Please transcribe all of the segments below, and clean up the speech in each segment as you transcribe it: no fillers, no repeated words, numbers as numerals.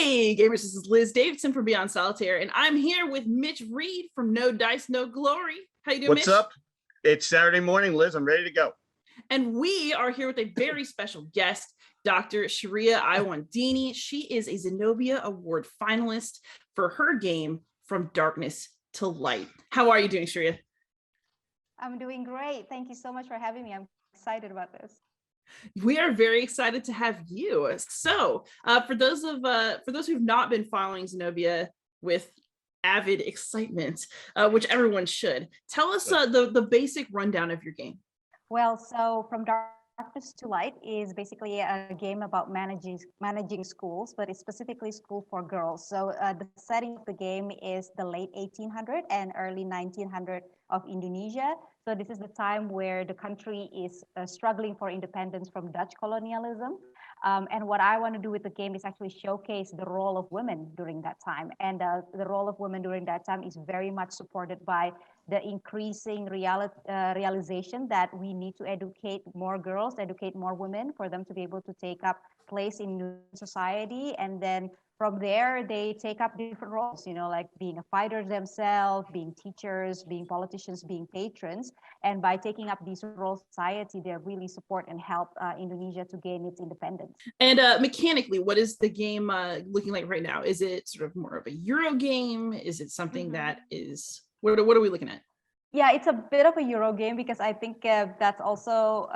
Hey gamers, this is Liz Davidson from Beyond Solitaire, and I'm here with Mitch Reed from No Dice, No Glory. How you doing, What's Mitch? up? It's Saturday morning, Liz. I'm ready to go. And we are here with a very special guest, Dr. Sherria Ayuandini. She is a Zenobia Award finalist for her game From Darkness to Light. How are you doing, Sherria? I'm doing great. Thank you so much for having me. I'm excited about this. We are very excited to have you. So, for those who've not been following Zenobia with avid excitement, which everyone should, tell us the basic rundown of your game. Well, so From Darkness to Light is basically a game about managing schools, but it's specifically school for girls. So the setting of the game is the late 1800 and early 1900 of Indonesia. So this is the time where the country is struggling for independence from Dutch colonialism. And what I want to do with the game is actually showcase the role of women during that time. And the role of women during that time is very much supported by the increasing realization that we need to educate more girls, educate more women for them to be able to take up place in society. And then from there, they take up different roles, like being a fighter themselves, being teachers, being politicians, being patrons. And by taking up these roles in society, they really support and help Indonesia to gain its independence. And mechanically, what is the game looking like right now? Is it sort of more of a Euro game? Is it something that is, what are we looking at? Yeah, it's a bit of a Euro game because I think that's also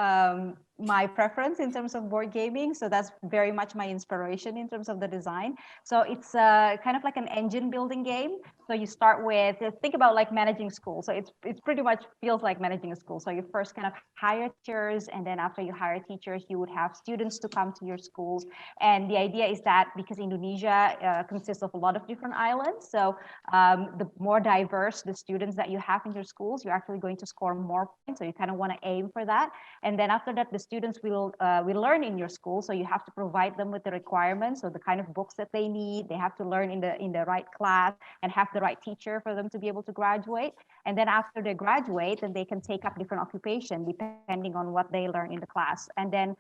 my preference in terms of board gaming. So that's very much my inspiration in terms of the design. So it's kind of like an engine building game. So you start with, think about like managing school. So it's pretty much feels like managing a school. So you first kind of hire teachers, and then after you hire teachers, you would have students to come to your schools. And the idea is that because Indonesia consists of a lot of different islands, so the more diverse the students that you have in your schools, you're actually going to score more points. So you kind of want to aim for that. And then after that, the students will learn in your school. So you have to provide them with the requirements, so the kind of books that they need. They have to learn in the right class and have the right teacher for them to be able to graduate. And then after they graduate, then they can take up different occupation depending on what they learn in the class. And then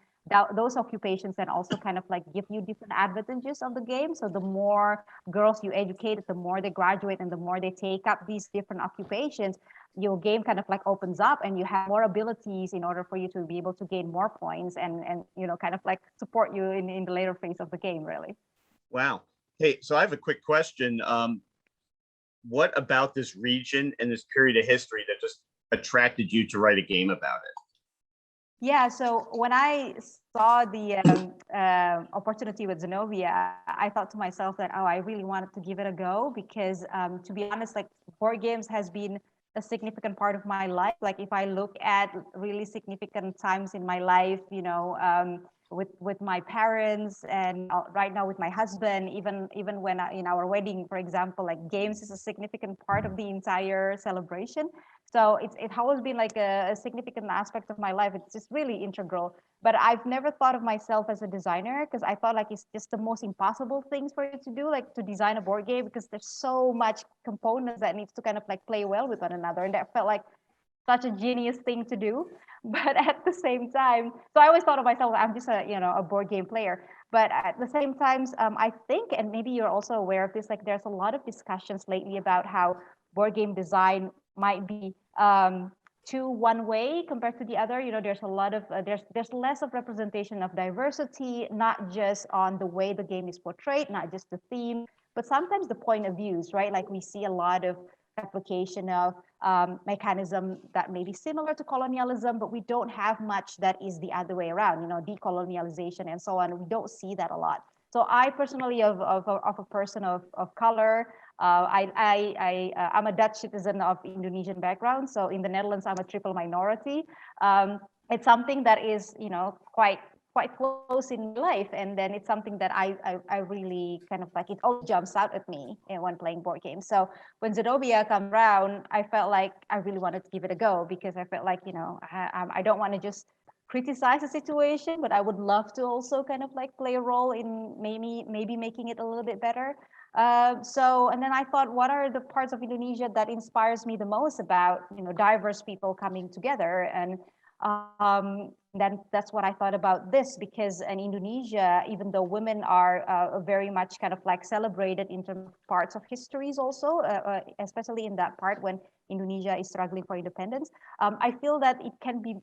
those occupations then also kind of like give you different advantages of the game. So the more girls you educate, the more they graduate and the more they take up these different occupations, your game kind of like opens up and you have more abilities in order for you to be able to gain more points and kind of like support you in the later phase of the game, really. Wow. Hey, so I have a quick question. What about this region and this period of history that just attracted you to write a game about it? Yeah, so when I saw the opportunity with Zenobia, I thought to myself that, I really wanted to give it a go because to be honest, like board games has been a significant part of my life. Like if I look at really significant times in my life, with my parents and right now with my husband, even when in our wedding, for example, like games is a significant part of the entire celebration. So it always been like a significant aspect of my life. It's just really integral. But I've never thought of myself as a designer because I thought like it's just the most impossible things for you to do, like to design a board game, because there's so much components that needs to kind of like play well with one another. And that felt like such a genius thing to do. But at the same time, so I always thought of myself, I'm just a board game player. But at the same time, I think, and maybe you're also aware of this, like there's a lot of discussions lately about how board game design might be too one way compared to the other. There's a lot of there's less of representation of diversity, not just on the way the game is portrayed, not just the theme, but sometimes the point of views, right? Like we see a lot of application of mechanism that may be similar to colonialism, but we don't have much that is the other way around, decolonialization and so on. We don't see that a lot. So I personally, of a person of color, I'm a Dutch citizen of Indonesian background. So in the Netherlands, I'm a triple minority. It's something that is, quite close in life, and then it's something that I really kind of like, it all jumps out at me when playing board games. So when Zenobia come around, I felt like I really wanted to give it a go because I felt like I don't want to just criticize the situation, but I would love to also kind of like play a role in maybe making it a little bit better. And then I thought, what are the parts of Indonesia that inspires me the most about diverse people coming together? And Then that's what I thought about this, because in Indonesia, even though women are very much kind of like celebrated in terms of parts of histories also, especially in that part when Indonesia is struggling for independence, I feel that it can be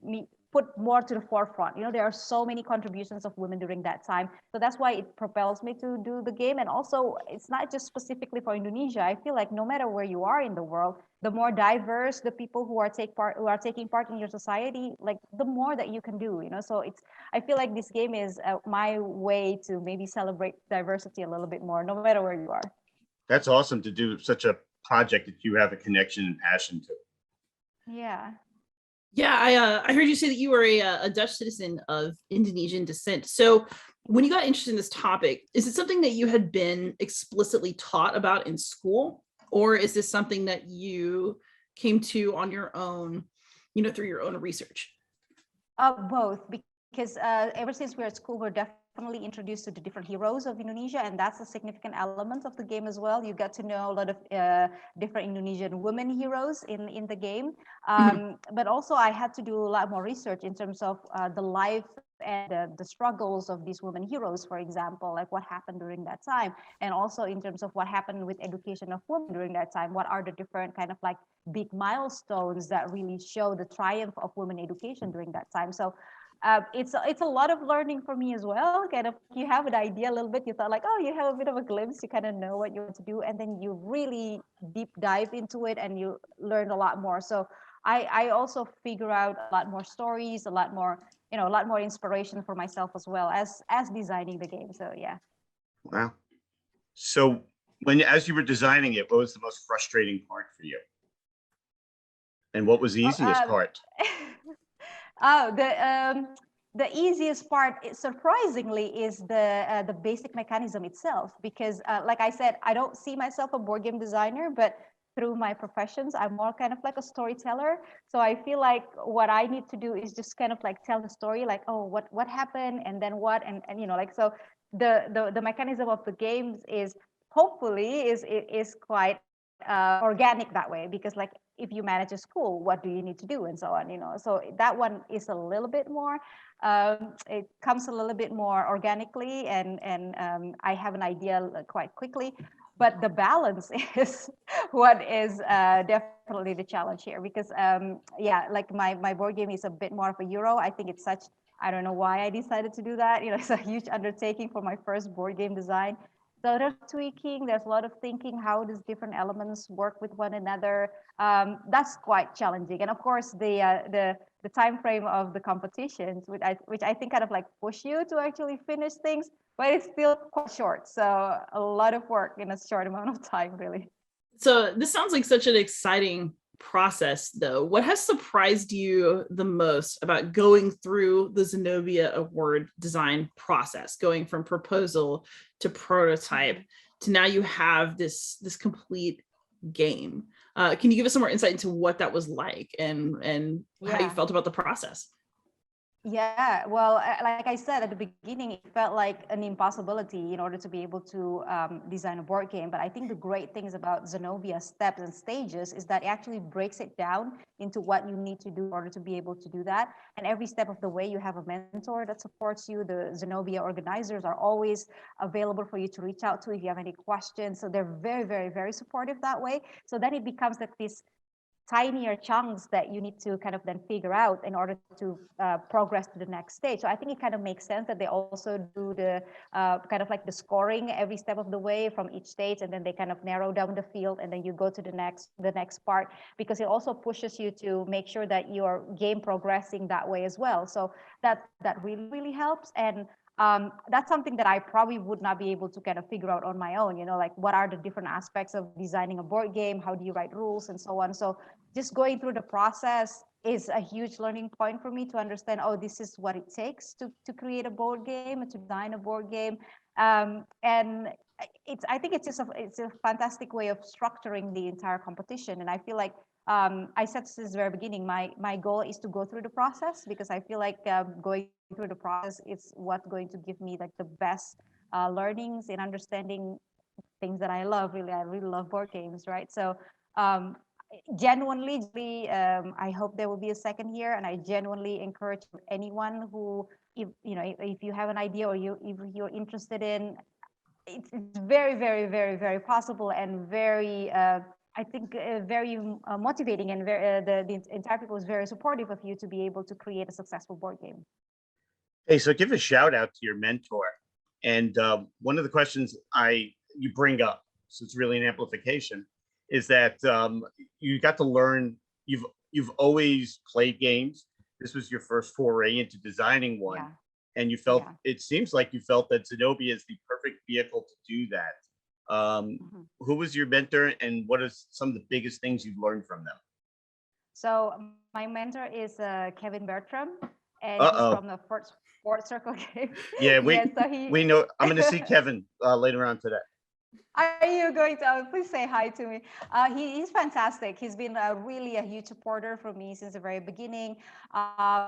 put more to the forefront. You know, there are so many contributions of women during that time. So that's why it propels me to do the game. And also, it's not just specifically for Indonesia. I feel like no matter where you are in the world, the more diverse the people who are taking part in your society, like the more that you can do, you know. So I feel like this game is my way to maybe celebrate diversity a little bit more, no matter where you are. That's awesome to do such a project that you have a connection and passion to. Yeah. Yeah, I heard you say that you were a Dutch citizen of Indonesian descent. So when you got interested in this topic, is it something that you had been explicitly taught about in school? Or is this something that you came to on your own, you know, through your own research? Both, because ever since we're at school, we're definitely introduced to the different heroes of Indonesia, and that's a significant element of the game as well. You get to know a lot of different Indonesian women heroes in the game, but also I had to do a lot more research in terms of the life and the struggles of these women heroes, for example, like what happened during that time, and also in terms of what happened with education of women during that time. What are the different kind of like big milestones that really show the triumph of women education during that time? So it's a lot of learning for me as well. Kind of, you have an idea a little bit, you thought like, oh, you have a bit of a glimpse, you kind of know what you want to do, and then you really deep dive into it and you learn a lot more. So I also figure out a lot more stories, a lot more, you know, a lot more inspiration for myself as well as designing the game. So yeah. Wow. So as you were designing it, what was the most frustrating part for you? And what was the easiest part? Oh, the easiest part, surprisingly, is the basic mechanism itself. Because, like I said, I don't see myself a board game designer, but through my professions, I'm more kind of like a storyteller. So I feel like what I need to do is just kind of like tell the story, like, oh, what happened, and then what, and you know, like, so the mechanism of the games is hopefully is quite organic that way, because like if you manage a school, what do you need to do, and so on, you know. So that one is a little bit more it comes a little bit more organically, and I have an idea quite quickly. But the balance is what is definitely the challenge here, because yeah, like my board game is a bit more of a Euro. I think it's such, I don't know why I decided to do that, you know. It's a huge undertaking for my first board game design. So there's tweaking, there's a lot of thinking, how does different elements work with one another. That's quite challenging. And of course, the time frame of the competitions, which I think kind of like push you to actually finish things, but it's still quite short. So a lot of work in a short amount of time, really. So this sounds like such an exciting process, though. What has surprised you the most about going through the Zenobia Award design process, going from proposal to prototype to now you have this complete game? Can you give us some more insight into what that was like, and how you felt about the process? Yeah, well, like I said at the beginning, it felt like an impossibility in order to be able to design a board game. But I think the great things about Zenobia's steps and stages is that it actually breaks it down into what you need to do in order to be able to do that. And every step of the way, you have a mentor that supports you. The Zenobia organizers are always available for you to reach out to if you have any questions. So they're very, very, very supportive that way. So then it becomes like this tinier chunks that you need to kind of then figure out in order to progress to the next stage. So I think it kind of makes sense that they also do the kind of like the scoring every step of the way from each stage, and then they kind of narrow down the field, and then you go to the next part, because it also pushes you to make sure that your game progressing that way as well. So that really, really helps. And that's something that I probably would not be able to kind of figure out on my own, you know, like what are the different aspects of designing a board game, how do you write rules, and so on. So just going through the process is a huge learning point for me to understand, oh, this is what it takes to create a board game, to design a board game. And I think it's a fantastic way of structuring the entire competition. And I feel like I said since the very beginning, my goal is to go through the process, because I feel like going through the process is what's going to give me like the best learnings in understanding things that I love. Really, I really love board games, right? So genuinely, I hope there will be a second year, and I genuinely encourage anyone who, if you have an idea or if you're interested in, it's very, very, very, very possible and very, I think, very motivating, and the entire people is very supportive of you to be able to create a successful board game. Hey, so give a shout out to your mentor. And one of the questions you bring up, so it's really an amplification, is that you got to learn. You've always played games. This was your first foray into designing one, Yeah. and you felt it seems like you felt that Zenobia is the perfect vehicle to do that. Who was your mentor, and what are some of the biggest things you've learned from them? So my mentor is Kevin Bertram, and he's from the Fourth Circle game. Yeah, we know. I'm going to see Kevin later on today. Are you going to please say hi to me? He's fantastic. He's been really a huge supporter for me since the very beginning.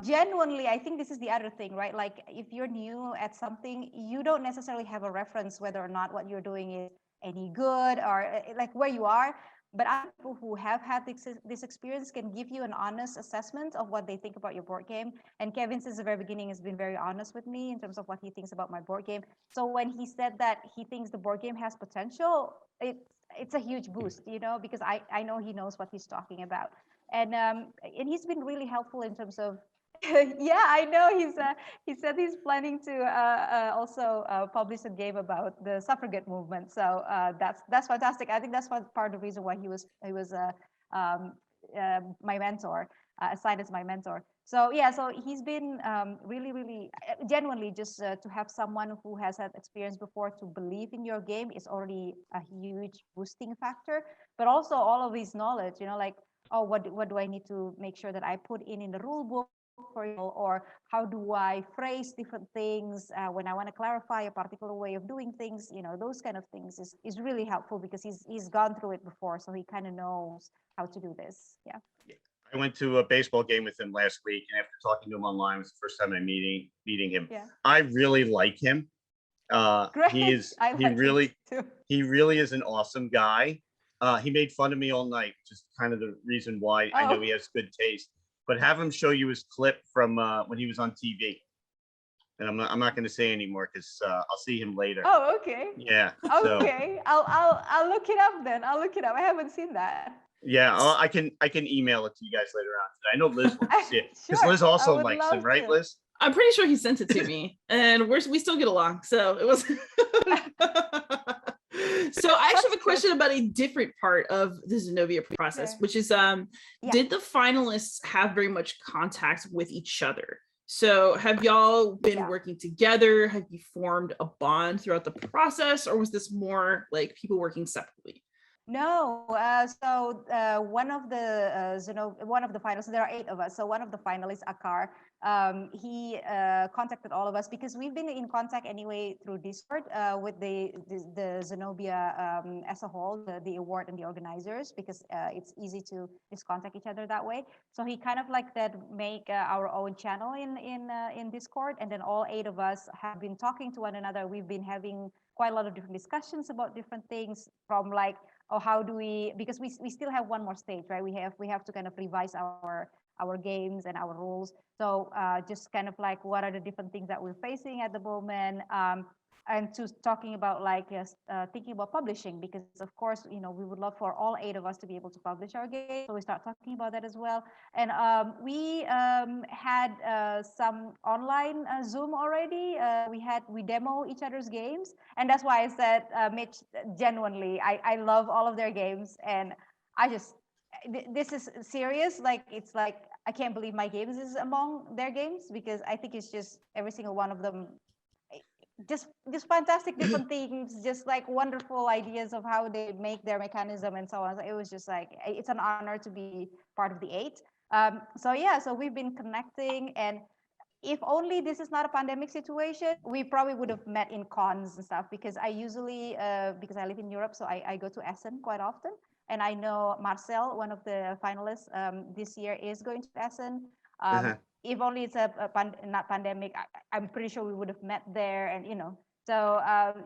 Genuinely, I think this is the other thing, right? Like, if you're new at something, you don't necessarily have a reference whether or not what you're doing is any good, or like where you are. But other people who have had this experience can give you an honest assessment of what they think about your board game. And Kevin, since the very beginning, has been very honest with me in terms of what he thinks about my board game. So when he said that he thinks the board game has potential, it's a huge boost, because I know he knows what he's talking about. And he's been really helpful in terms of, yeah, I know he said he's planning to also publish a game about the suffragette movement. So that's fantastic. I think that's part of the reason why he was my mentor, assigned as my mentor. So yeah, so he's been really, really genuinely just to have someone who has had experience before to believe in your game is already a huge boosting factor. But also all of his knowledge, like, oh, what do I need to make sure that I put in the rule book, or how do I phrase different things when I want to clarify a particular way of doing things, those kind of things is really helpful, because he's gone through it before, so he kind of knows how to do this. Yeah. I went to a baseball game with him last week, and after talking to him online, it was the first time I'm meeting him. Yeah. I really like him. Great. He really is an awesome guy. He made fun of me all night, which is kind of the reason why I know he has good taste. But have him show you his clip from when he was on TV. And I'm not going to say anymore because I'll see him later. Oh, okay. Yeah. Okay. So. I'll look it up then. I'll look it up. I haven't seen that. Yeah, I can email it to you guys later on today. I know Liz wants to see it because Sure, Liz also likes him, right, Liz? I'm pretty sure he sent it to me, and we still get along. So it was. So I actually have a question about a different part of the Zenobia process, which is, did the finalists have very much contact with each other? So have y'all been working together? Have you formed a bond throughout the process, or was this more like people working separately? No, so one of the finalists, there are 8 of us. So one of the finalists, Akar, he contacted all of us because we've been in contact anyway through Discord with the Zenobia as a whole, the award and the organizers, because it's easy to just contact each other that way. So he kind of like that make our own channel in Discord, and then all 8 of us have been talking to one another. We've been having quite a lot of different discussions about different things, from like, oh, how do we, because we still have one more stage, right? We have to kind of revise our games and our rules. So just kind of like, what are the different things that we're facing at the moment? And to talking about like thinking about publishing, because of course, we would love for all 8 of us to be able to publish our game. So we start talking about that as well. And we had some online Zoom already. We demo each other's games. And that's why I said, Mitch, genuinely, I love all of their games. And this is serious. Like, it's like, I can't believe my games is among their games, because I think it's just every single one of them just fantastic different things, just like wonderful ideas of how they make their mechanism and so on. So it was just like, it's an honor to be part of the 8. So we've been connecting, and if only this is not a pandemic situation, we probably would have met in cons and stuff, because I usually, because I live in Europe, so I go to Essen quite often. And I know Marcel, one of the finalists this year, is going to Essen. If only it's not pandemic, I'm pretty sure we would have met there. And So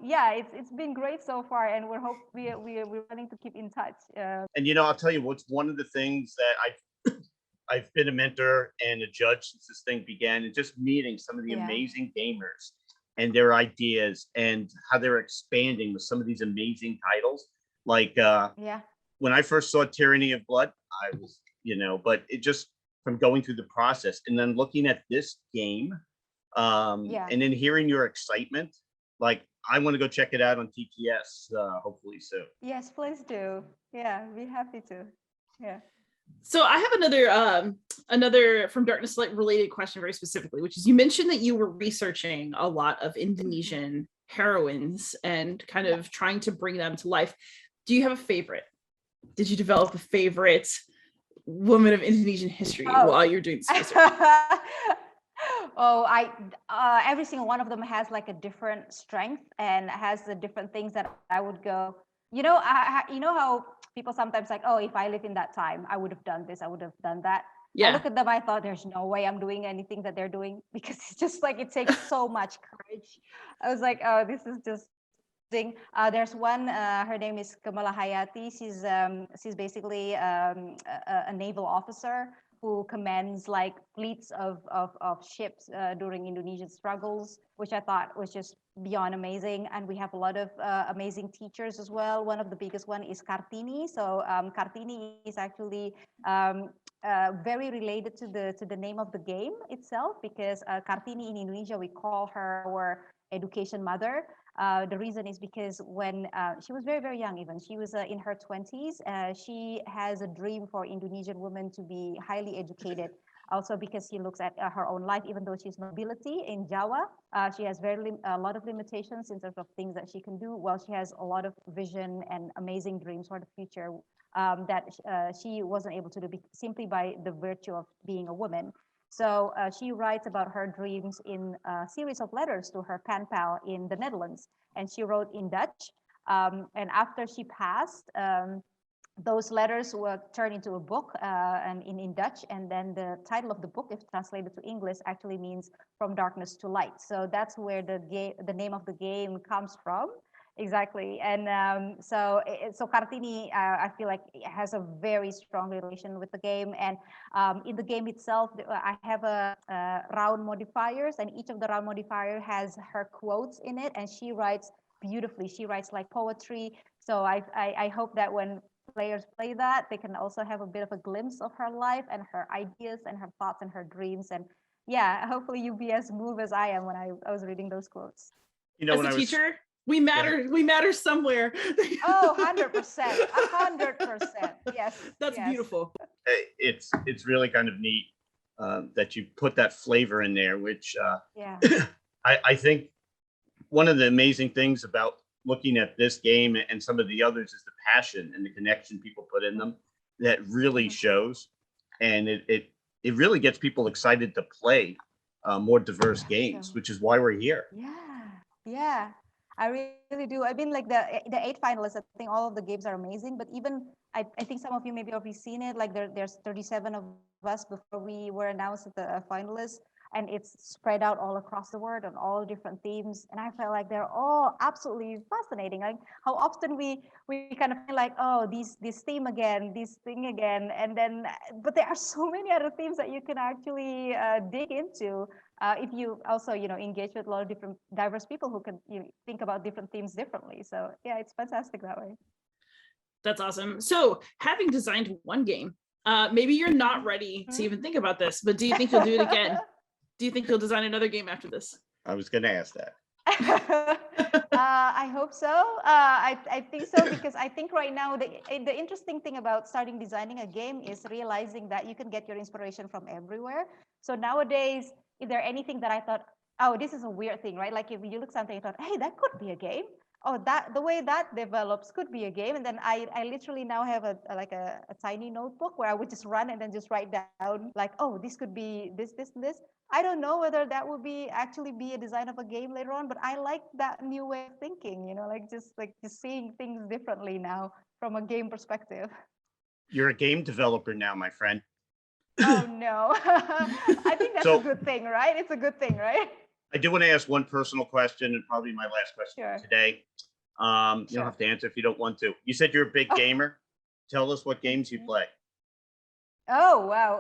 yeah, it's been great so far, and we're planning to keep in touch. And I'll tell you what's one of the things that I've been a mentor and a judge since this thing began, and just meeting some of the Yeah. amazing gamers and their ideas and how they're expanding with some of these amazing titles. Like Yeah. when I first saw Tyranny of Blood, I was, but it just from going through the process and then looking at this game, Yeah. and then hearing your excitement, like I want to go check it out on TTS, hopefully soon. Yes, please do. Yeah, be happy to. Yeah. So I have another From Darkness to Light related question very specifically, which is you mentioned that you were researching a lot of Indonesian heroines and kind of trying to bring them to life. Do you have a favorite? Did you develop a favorite woman of Indonesian history while you're doing this research? Every single one of them has like a different strength and has the different things that I would go, you know how people sometimes like, oh, if I live in that time, I would have done this, I would have done that. Yeah. I look at them, I thought there's no way I'm doing anything that they're doing, because it's just like it takes so much courage. I was like, oh, this is just thing. There's one, her name is Kamala Hayati. She's basically a naval officer who commands like fleets of ships during Indonesian struggles, which I thought was just beyond amazing. And we have a lot of amazing teachers as well. One of the biggest one is Kartini. So Kartini is actually very related to the name of the game itself, because Kartini in Indonesia, we call her our education mother. The reason is because when she was very, very young, even she was in her 20s, she has a dream for Indonesian women to be highly educated. Also because she looks at her own life, even though she's nobility in Jawa, she has a lot of limitations in terms of things that she can do, while she has a lot of vision and amazing dreams for the future that she wasn't able to do simply by the virtue of being a woman. So she writes about her dreams in a series of letters to her pen pal in the Netherlands. And she wrote in Dutch. And after she passed, those letters were turned into a book and in Dutch. And then the title of the book, if translated to English, actually means From Darkness to Light. So that's where the name of the game comes from. Exactly. And so Kartini, I feel like has a very strong relation with the game. And in the game itself, I have a round modifiers, and each of the round modifier has her quotes in it, and she writes beautifully. She writes like poetry. So I hope that when players play that, they can also have a bit of a glimpse of her life and her ideas and her thoughts and her dreams. And yeah, hopefully you'll be as moved as I am when I was reading those quotes. As a teacher, we matter somewhere. Oh, 100%, 100%. Yes. That's beautiful. It's really kind of neat that you put that flavor in there, which I think one of the amazing things about looking at this game and some of the others is the passion and the connection people put in them that really shows. And it really gets people excited to play more diverse games, which is why we're here. Yeah. I really do. I mean, like the 8 finalists, I think all of the games are amazing, but even I think some of you maybe already seen it. Like there's 37 of us before we were announced as the finalists, and it's spread out all across the world on all different themes. And I felt like they're all absolutely fascinating. Like how often we kind of feel like, oh, this theme again, this thing again, and then, but there are so many other themes that you can actually dig into. If you also, engage with a lot of different diverse people who can think about different themes differently. So yeah, it's fantastic that way. That's awesome. So having designed one game, maybe you're not ready to even think about this, but do you think you'll do it again? Do you think you'll design another game after this? I was going to ask that. I hope so. I think so, because I think right now the interesting thing about starting designing a game is realizing that you can get your inspiration from everywhere. So nowadays, if there anything that I thought, oh, this is a weird thing, right? Like if you look something, I thought, hey, that could be a game. Oh, that the way that develops could be a game. And then I literally now have a tiny notebook where I would just run and then just write down like, oh, this could be this, this, and this. I don't know whether that will actually be a design of a game later on, but I like that new way of thinking, just seeing things differently now from a game perspective. You're a game developer now, my friend. Oh no. I think that's a good thing, right? It's a good thing, right? I do want to ask one personal question, and probably my last question Sure. today. You Sure. don't have to answer if you don't want to. You said you're a big gamer. Tell us what games you play. Oh, wow.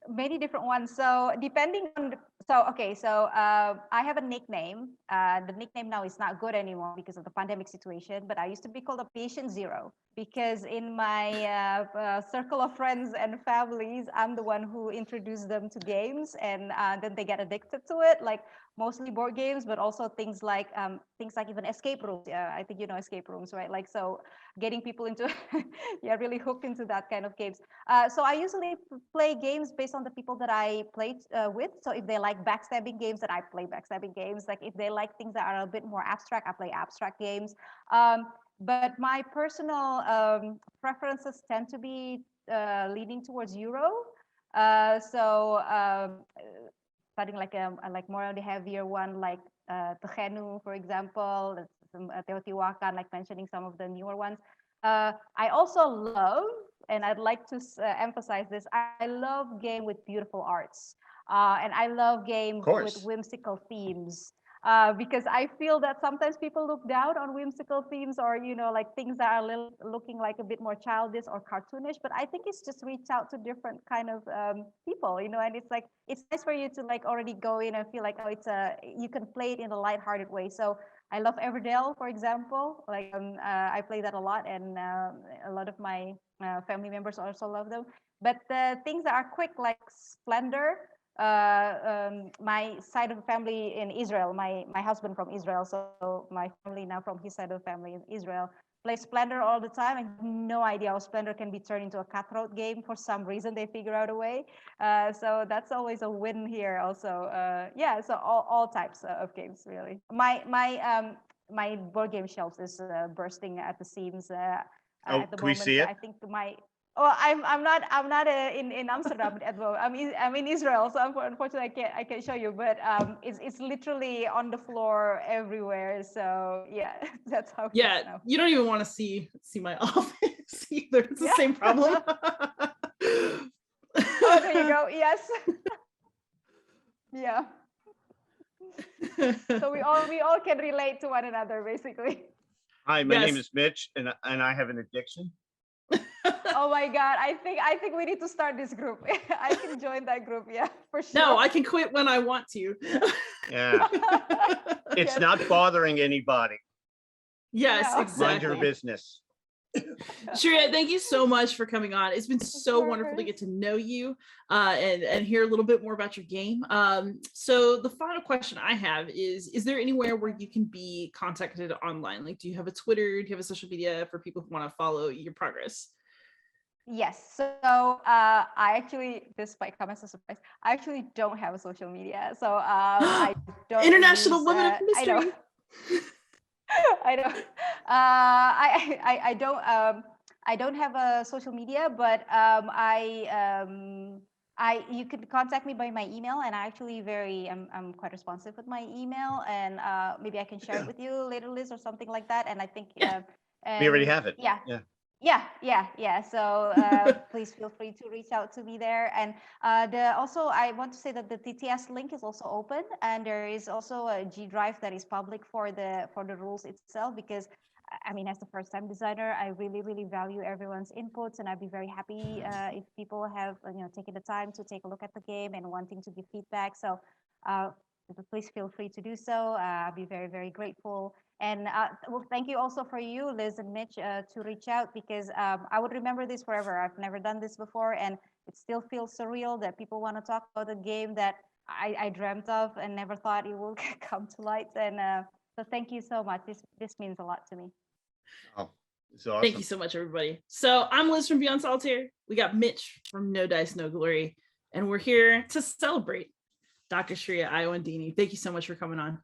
Many different ones. So depending on I have a nickname. The nickname now is not good anymore because of the pandemic situation, but I used to be called a patient zero because in my circle of friends and families, I'm the one who introduced them to games, and then they get addicted to it, like mostly board games, but also things like even escape rooms. Yeah, I think you know escape rooms, right? Like, so getting people into yeah, really hooked into that kind of games. So I usually play games based on the people that I played with. So if they like backstabbing games, then I play backstabbing games. Like if they like things that are a bit more abstract, I play abstract games. But my personal preferences tend to be leaning towards Euro. Starting like more on the heavier one, like Tegenu, for example, Teotihuacan, like mentioning some of the newer ones. I also love, and I'd like to emphasize this, I love game with beautiful arts. And I love games with whimsical themes. Because I feel that sometimes people look down on whimsical themes, or like things that are looking like a bit more childish or cartoonish. But I think it's just reach out to different kind of people, and it's like it's nice for you to like already go in and feel like, oh, you can play it in a lighthearted way. So I love Everdell, for example. Like I play that a lot, and a lot of my family members also love them. But the things that are quick, like Splendor. My side of the family in Israel, my husband from Israel, so my family now from his side of the family in Israel plays Splendor all the time. I have no idea how Splendor can be turned into a cutthroat game. For some reason, they figure out a way. So that's always a win here. Also, yeah. So all types of games, really. My board game shelves is bursting at the seams at the moment. Can we see it? I think Oh, I'm not in Amsterdam at the moment. I'm in Israel, so unfortunately I can't show you. But it's literally on the floor everywhere. So yeah, that's how. Yeah, you don't even want to see my office either. It's the same problem. Oh, there you go. Yes. Yeah. So we all can relate to one another, basically. Hi, my name is Mitch, and I have an addiction. Oh my God, I think we need to start this group. I can join that group, yeah, for sure. No, I can quit when I want to. Yeah. It's not bothering anybody. Yes, exactly. Mind your business. Sherria, thank you so much for coming on. It's been so wonderful to get to know you and hear a little bit more about your game. So the final question I have is there anywhere where you can be contacted online? Like, do you have a Twitter? Do you have a social media for people who want to follow your progress? Yes. So I actually, this might come as a surprise, I actually don't have a social media. So I don't International Women of Mystery. I know. I know. I don't have a social media, but you can contact me by my email, and I actually I'm quite responsive with my email, and maybe I can share it with you later, Liz, or something like that. And I think we already have it. Yeah. So please feel free to reach out to me there. And also, I want to say that the TTS link is also open, and there is also a G Drive that is public for the rules itself. Because I mean, as the first-time designer, I really value everyone's inputs, and I'd be very happy if people have taken the time to take a look at the game and wanting to give feedback. So please feel free to do so. I'll be very grateful. And well, thank you also for you, Liz and Mitch, to reach out, because I would remember this forever. I've never done this before, and it still feels surreal that people want to talk about a game that I dreamt of and never thought it will come to light. And so thank you so much. This means a lot to me. Oh, it's awesome. Thank you so much, everybody. So I'm Liz from Beyond Solitaire. We got Mitch from No Dice, No Glory, and we're here to celebrate Dr. Sherria Ayuandini. Thank you so much for coming on.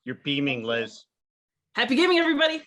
You're beaming, Liz. Happy gaming, everybody.